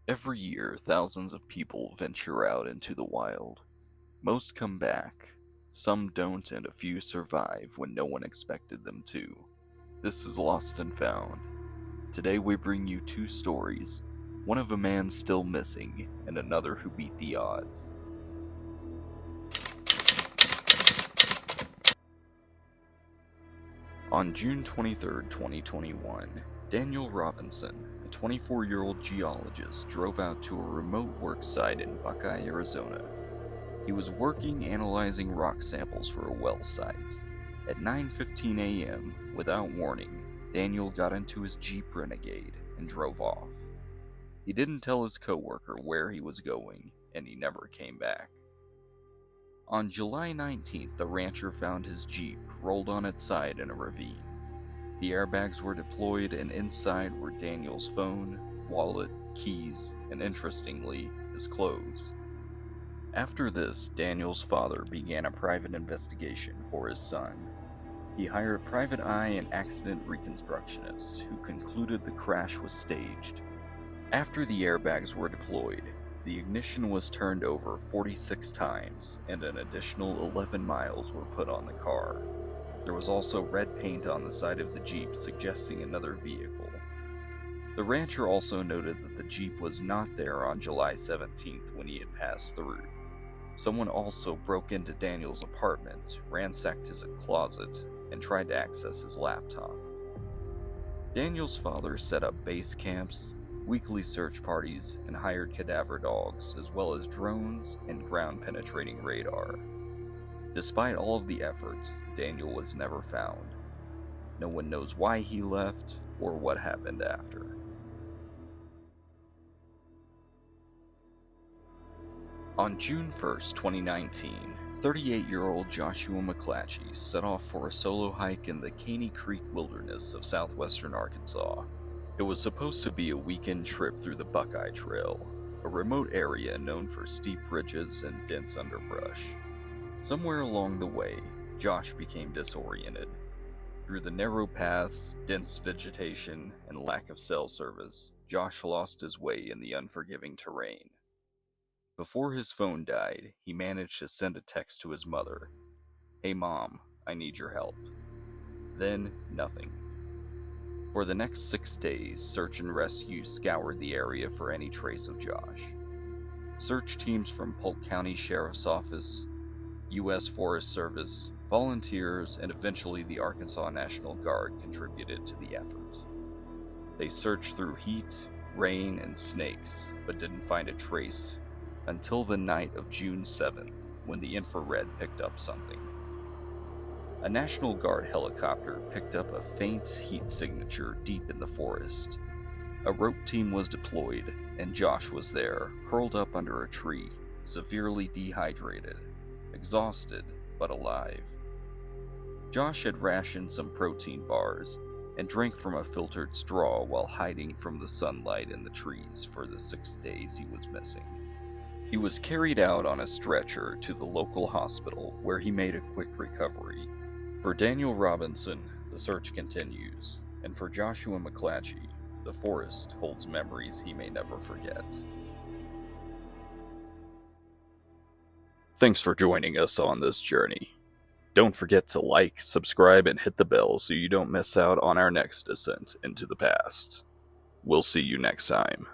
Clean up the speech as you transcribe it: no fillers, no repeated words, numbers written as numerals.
Every year, thousands of people venture out into the wild. Most come back, some don't, and a few survive when no one expected them to. This is Lost and Found. Today we bring you two stories, one of a man still missing, and another who beat the odds. On June 23, 2021, Daniel Robinson, a 24-year-old geologist, drove out to a remote work site in Buckeye, Arizona. He was working analyzing rock samples for a well site. At 9:15 a.m., without warning, Daniel got into his Jeep Renegade and drove off. He didn't tell his coworker where he was going, and he never came back. On July 19th, the rancher found his Jeep rolled on its side in a ravine. The airbags were deployed, and inside were Daniel's phone, wallet, keys, and interestingly, his clothes. After this, Daniel's father began a private investigation for his son. He hired a private eye and accident reconstructionist who concluded the crash was staged. After the airbags were deployed, the ignition was turned over 46 times, and an additional 11 miles were put on the car. There was also red paint on the side of the Jeep suggesting another vehicle. The rancher also noted that the Jeep was not there on July 17th when he had passed through. Someone also broke into Daniel's apartment, ransacked his closet, and tried to access his laptop. Daniel's father set up base camps, weekly search parties, and hired cadaver dogs, as well as drones and ground-penetrating radar. Despite all of the efforts, Daniel was never found. No one knows why he left or what happened after. On June 1st, 2019, 38-year-old Joshua McClatchy set off for a solo hike in the Caney Creek wilderness of southwestern Arkansas. It was supposed to be a weekend trip through the Buckeye Trail, a remote area known for steep ridges and dense underbrush. Somewhere along the way, Josh became disoriented. Through the narrow paths, dense vegetation, and lack of cell service, Josh lost his way in the unforgiving terrain. Before his phone died, he managed to send a text to his mother. "Hey Mom, I need your help." Then, nothing. For the next 6 days, search and rescue scoured the area for any trace of Josh. Search teams from Polk County Sheriff's Office, U.S. Forest Service, volunteers, and eventually the Arkansas National Guard contributed to the effort. They searched through heat, rain, and snakes, but didn't find a trace until the night of June 7th, when the infrared picked up something. A National Guard helicopter picked up a faint heat signature deep in the forest. A rope team was deployed, and Josh was there, curled up under a tree, severely dehydrated, exhausted but alive. Josh had rationed some protein bars and drank from a filtered straw while hiding from the sunlight in the trees for the 6 days he was missing. He was carried out on a stretcher to the local hospital where he made a quick recovery. For Daniel Robinson, the search continues, and for Joshua McClatchy, the forest holds memories he may never forget. Thanks for joining us on this journey. Don't forget to like, subscribe, and hit the bell so you don't miss out on our next descent into the past. We'll see you next time.